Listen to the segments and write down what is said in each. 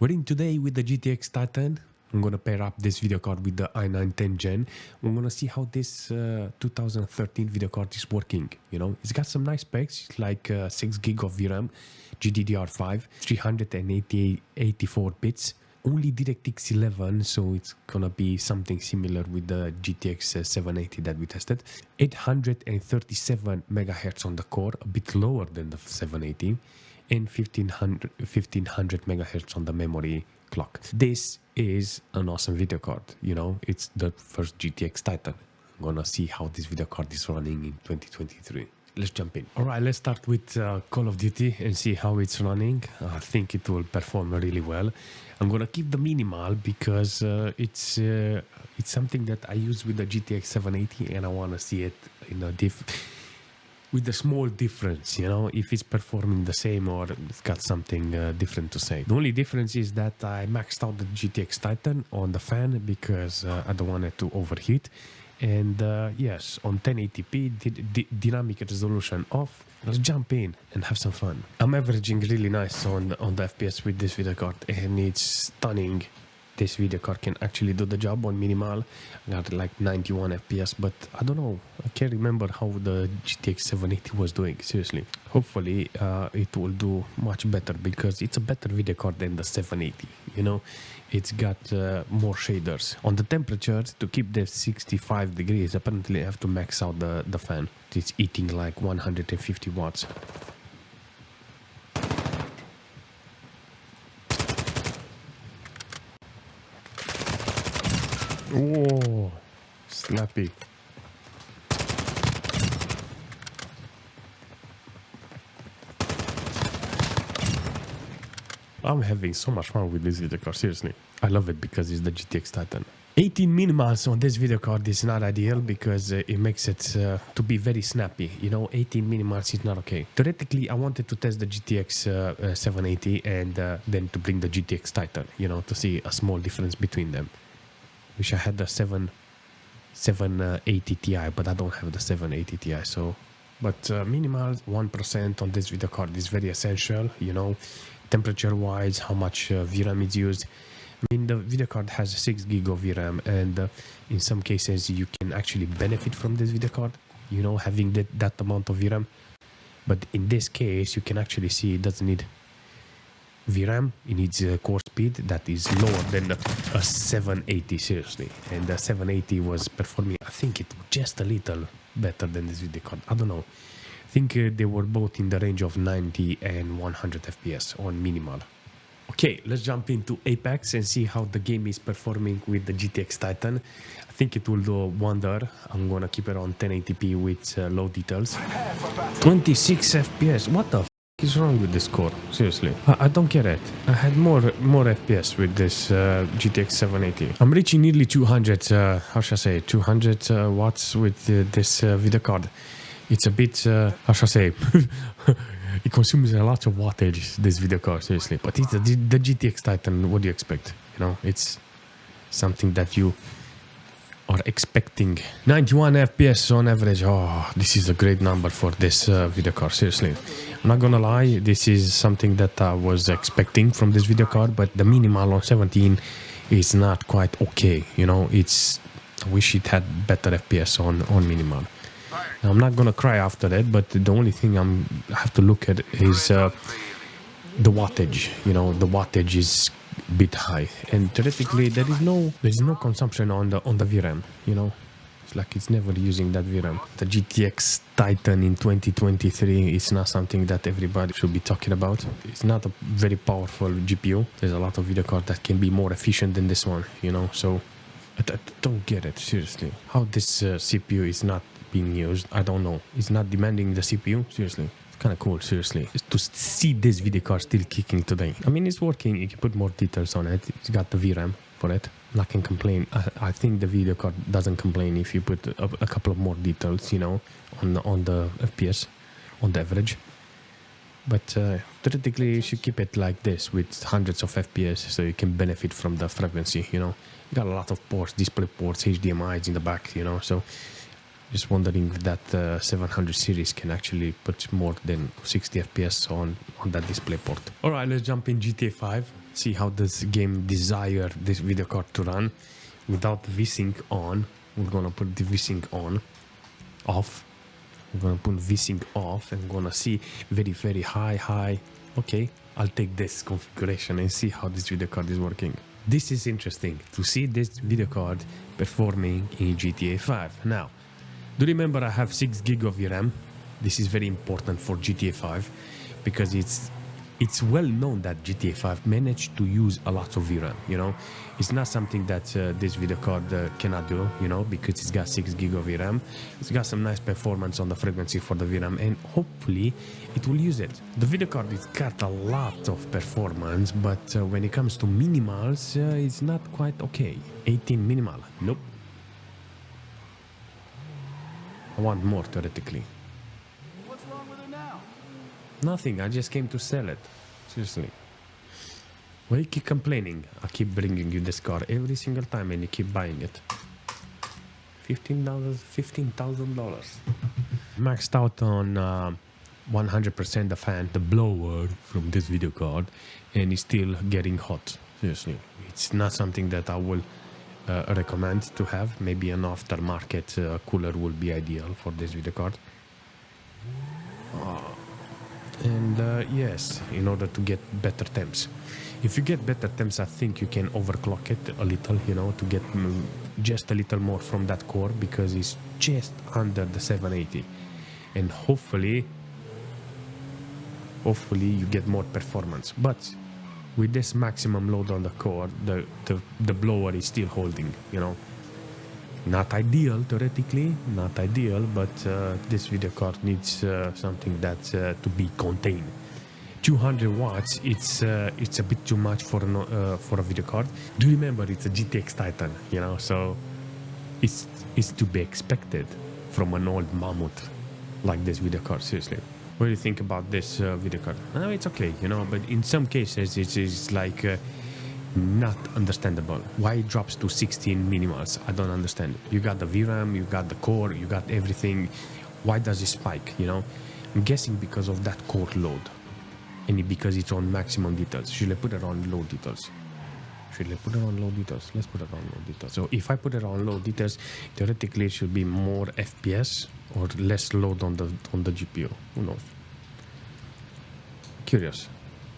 We're in today with the GTX Titan. I'm gonna pair up this video card with the i9 10 Gen. We're gonna see how this 2013 video card is working. You know, it's got some nice specs like 6 gig of VRAM, GDDR5, 384 bits, only DirectX 11, so it's gonna be something similar with the GTX 780 that we tested. 837 megahertz on the core, a bit lower than the 780. And 1500 megahertz on the memory clock. This is an awesome video card. You know, it's the first GTX Titan. I'm gonna see how this video card is running in 2023. Let's jump in. All right, let's start with Call of Duty and see how it's running. I think it will perform really well. I'm gonna keep the minimal because it's something that I use with the GTX 780, and I wanna see it in a with a small difference, you know, if it's performing the same or it's got something different to say. The only difference is that I maxed out the GTX Titan on the fan because I don't want it to overheat. And yes, on 1080p, dynamic resolution off. Let's jump in and have some fun. I'm averaging really nice on the FPS with this video card, and it's stunning. This video card can actually do the job on minimal. I got like 91 FPS, but I don't know. I can't remember how the GTX 780 was doing, seriously. Hopefully it will do much better because it's a better video card than the 780, you know. It's got more shaders. On the temperature, to keep the 65 degrees, apparently I have to max out the fan. It's eating like 150 watts. Oh, snappy. I'm having so much fun with this video card, seriously. I love it because it's the GTX Titan. 18 minimals on this video card is not ideal because it makes it to be very snappy. You know, 18 minimals is not okay. Theoretically, I wanted to test the GTX 780 and then to bring the GTX Titan, you know, to see a small difference between them. Wish I had the 780 Ti, but I don't have the 780 Ti. So, but minimal 1% on this video card is very essential. You know, temperature-wise, how much VRAM is used. I mean, the video card has 6 gig of VRAM, and in some cases you can actually benefit from this video card. You know, having that amount of VRAM. But in this case, you can actually see it doesn't need VRAM, it needs core speed that is lower than a 780, seriously. And the 780 was performing, I think, it just a little better than this video card. I don't know. I think they were both in the range of 90 and 100 FPS on minimal. Okay, let's jump into Apex and see how the game is performing with the GTX Titan. I think it will do a wonder. I'm gonna keep it on 1080p with low details. 26 FPS, what the is wrong with this score? Seriously, I don't get it. I had more FPS with this GTX 780. I'm reaching nearly 200 how should I say 200 watts with this video card. It's a bit how should I say it consumes a lot of wattage, this video card, seriously. But it's the GTX Titan. What do you expect? You know, it's something that you are expecting. 91 FPS on average. Oh, this is a great number for this video card, seriously. I'm not gonna lie, this is something that I was expecting from this video card, but the minimal on 17 is not quite okay, you know. It's, I wish it had better FPS on minimal. Now, I'm not gonna cry after that, but the only thing I have to look at is the wattage. You know, the wattage is a bit high, and theoretically there is no consumption on the VRAM, you know. It's like it's never using that VRAM. The GTX Titan in 2023 is not something that everybody should be talking about. It's not a very powerful GPU. There's a lot of video cards that can be more efficient than this one, you know. So I don't get it, seriously. How this CPU is not being used, I don't know. It's not demanding the CPU, seriously. It's kind of cool, seriously. To see this video card still kicking today. I mean, it's working. You can put more details on it. It's got the VRAM for it. I can complain. I think the video card doesn't complain if you put a couple of more details, you know, on the FPS, on the average. But theoretically, you should keep it like this with hundreds of FPS so you can benefit from the frequency, you know. You got a lot of ports, display ports, HDMIs in the back, you know, so just wondering if that 700 series can actually put more than 60 FPS on that display port. All right, let's jump in GTA 5. see how this game desire this video card to run without VSync on. We're gonna put the VSync on, off. We're gonna put VSync off and gonna see very high. Okay, I'll take this configuration and see how this video card is working. This is interesting to see this video card performing in GTA 5. Now, do remember I have 6 gig of VRAM. This is very important for GTA 5 because it's well known that GTA 5 managed to use a lot of VRAM, you know. It's not something that this video card cannot do, you know, because it's got 6 gig of VRAM. It's got some nice performance on the frequency for the VRAM, and hopefully it will use it. The video card, it's got a lot of performance, but when it comes to minimals, it's not quite okay. 18 minimal, nope. I want more, theoretically. What's wrong with it now? Nothing, I just came to sell it. Seriously. Why you keep complaining? I keep bringing you this car every single time and you keep buying it. $15,000. Maxed out on 100% the fan, the blower from this video card, and it's still getting hot. Seriously. It's not something that I will recommend to have. Maybe an aftermarket cooler would be ideal for this video card. And yes, in order to get better temps. If you get better temps, I think you can overclock it a little, you know, to get just a little more from that core, because it's just under the 780. And hopefully you get more performance. But with this maximum load on the core, the blower is still holding, you know. Not ideal, theoretically, not ideal, but this video card needs something that to be contained. 200 watts, it's a bit too much for a video card. Do remember it's a GTX Titan, you know, so it's to be expected from an old mammoth like this video card. Seriously, what do you think about this video card? It's okay, you know, but in some cases it is like not understandable. Why it drops to 16 minimals? I don't understand. You got the VRAM, you got the core, you got everything. Why does it spike, you know? I'm guessing because of that core load. And because it's on maximum details. Should I put it on low details? Should I put it on low details? Let's put it on low details. So if I put it on low details, theoretically it should be more FPS or less load on the GPU. Who knows? Curious.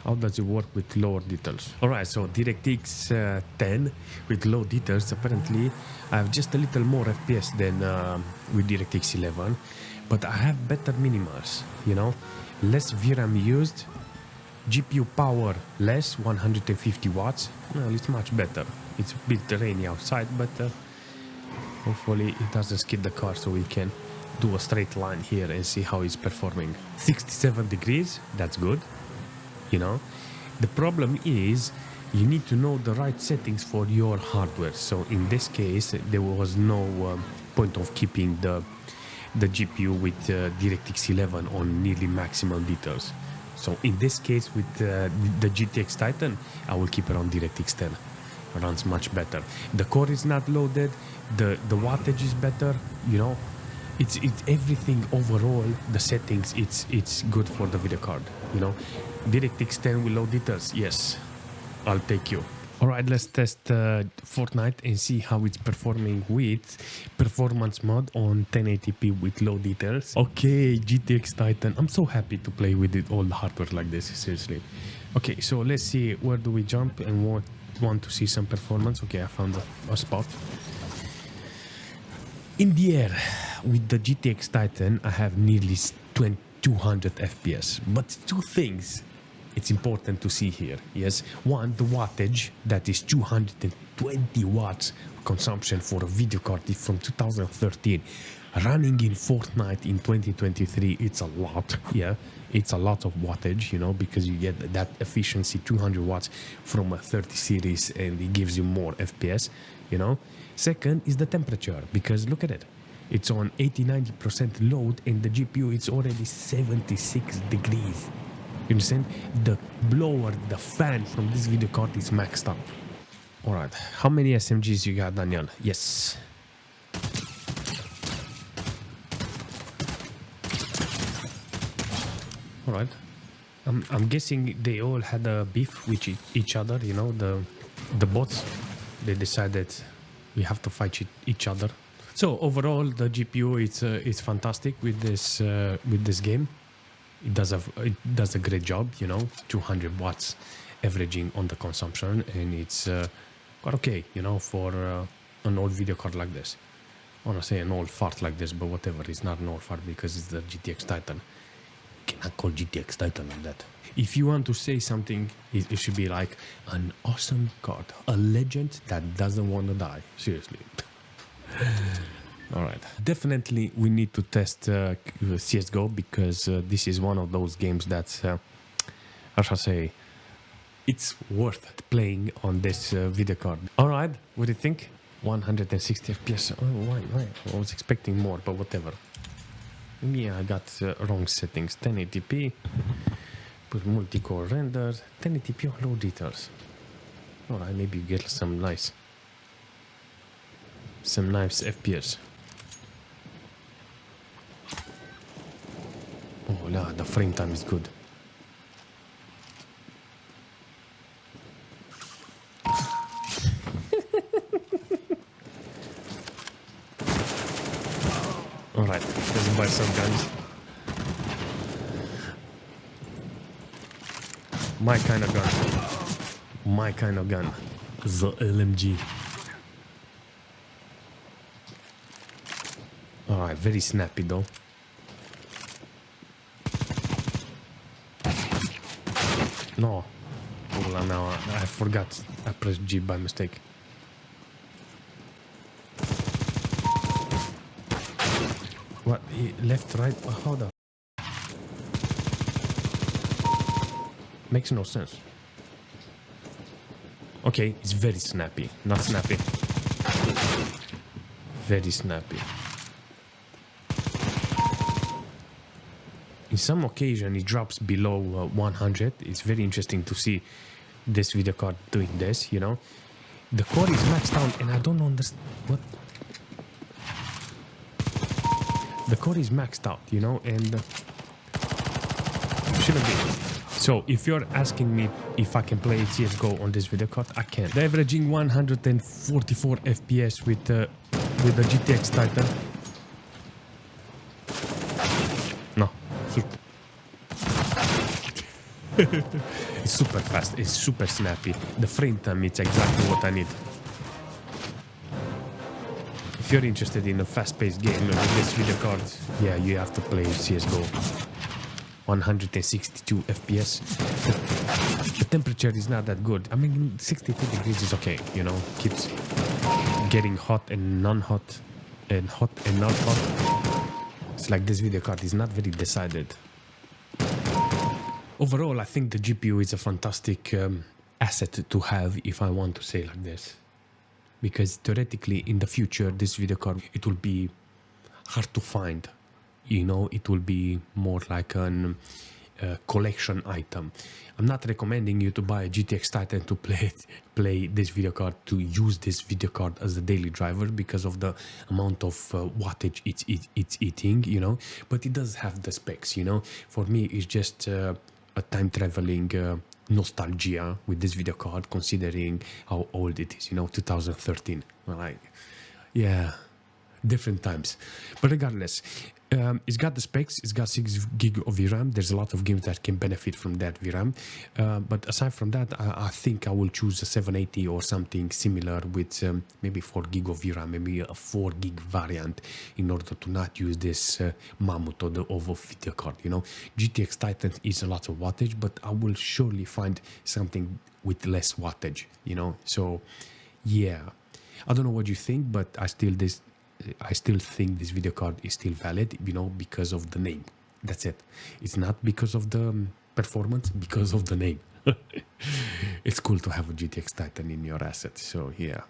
How does it work with lower details? Alright, so DirectX 10 with low details, apparently I have just a little more FPS than with DirectX 11, but I have better minimals, you know, less VRAM used, GPU power less, 150 watts, well, it's much better. It's a bit rainy outside, but hopefully it doesn't skid the car so we can do a straight line here and see how it's performing. 67 degrees, that's good. You know, the problem is you need to know the right settings for your hardware. So in this case, there was no point of keeping the GPU with DirectX 11 on nearly maximum details. So in this case, with the GTX Titan, I will keep it on DirectX 10. It runs much better. The core is not loaded. The wattage is better. You know, it's everything overall. The settings, it's good for the video card. You know. DirectX 10 with low details, yes, I'll take you. Alright, let's test FORTNITE and see how it's performing with performance mode on 1080p with low details. Okay, GTX Titan, I'm so happy to play with it, all the hardware like this, seriously. Okay, so let's see, where do we jump and want to see some performance. Okay, I found a spot. In the air, with the GTX Titan, I have nearly 200 FPS, but two things it's important to see here. Yes, one, the wattage, that is 220 watts consumption for a video card from 2013. Running in FORTNITE in 2023, it's a lot. Yeah, it's a lot of wattage, you know, because you get that efficiency, 200 watts from a 30 series, and it gives you more FPS, you know. Second is the temperature, because look at it. It's on 80-90% load, and the GPU is already 76 degrees. You understand? The blower, the fan from this video card is maxed up. Alright, how many SMGs you got, Daniel? Yes. Alright. I'm guessing they all had a beef with each other, you know, the bots. They decided we have to fight each other. So overall, the GPU it's fantastic with this game. It does a great job, you know, 200 watts averaging on the consumption, and it's quite okay, you know, for an old video card like this. I want to say an old fart like this, but whatever, it's not an old fart because it's the GTX Titan. Cannot call GTX Titan like that. If you want to say something, it should be like an awesome card, a legend that doesn't want to die. Seriously. All right. Definitely, we need to test CSGO because this is one of those games that, how shall I say, it's worth playing on this video card. All right. What do you think? 160 FPS. Oh, why? I was expecting more, but whatever. Yeah, I got wrong settings. 1080p, put multi-core render, 1080p on low details. Alright, maybe you get some nice FPS. Oh yeah, the frame time is good. Alright, let's buy some guns. My kind of gun. My kind of gun. The LMG. Alright, very snappy though. No. Hold on now, I forgot. I pressed G by mistake. What? Left, right? How the? Makes no sense. Okay, it's very snappy. Not snappy. Very snappy. In some occasion, it drops below 100. It's very interesting to see this video card doing this, you know. The core is maxed out, and I don't understand what. The core is maxed out, you know, and shouldn't be. So if you're asking me if I can play CSGO on this video card, I can. The averaging 144 FPS with the GTX Titan. No, it's super fast. It's super snappy. The frame time is exactly what I need. If you're interested in a fast-paced game with this video card, yeah, you have to play CSGO. 162 FPS. The temperature is not that good. I mean, 62 degrees is okay, you know. Keeps getting hot and non-hot, and hot and not hot. It's like this video card is not very decided. Overall, I think the GPU is a fantastic asset to have, if I want to say like this. Because theoretically, in the future, this video card, it will be hard to find. You know, it will be more like an collection item. I'm not recommending you to buy a GTX Titan to play this video card, to use this video card as a daily driver because of the amount of wattage it's eating, you know. But it does have the specs, you know. For me, it's just a time-traveling nostalgia with this video card, considering how old it is, you know, 2013. Like, yeah, different times. But regardless, it's got the specs. It's got 6 gig of VRAM. There's a lot of games that can benefit from that VRAM. But aside from that, I think I will choose a 780 or something similar with maybe 4 gig of VRAM, maybe a 4 gig variant, in order to not use this mammoth or the OVO video card, you know. GTX Titan is a lot of wattage, but I will surely find something with less wattage, you know. So, yeah. I don't know what you think, but I still think this video card is still valid, you know, because of the name. That's it. It's not because of the performance, because of the name. It's cool to have a GTX Titan in your asset. So, yeah.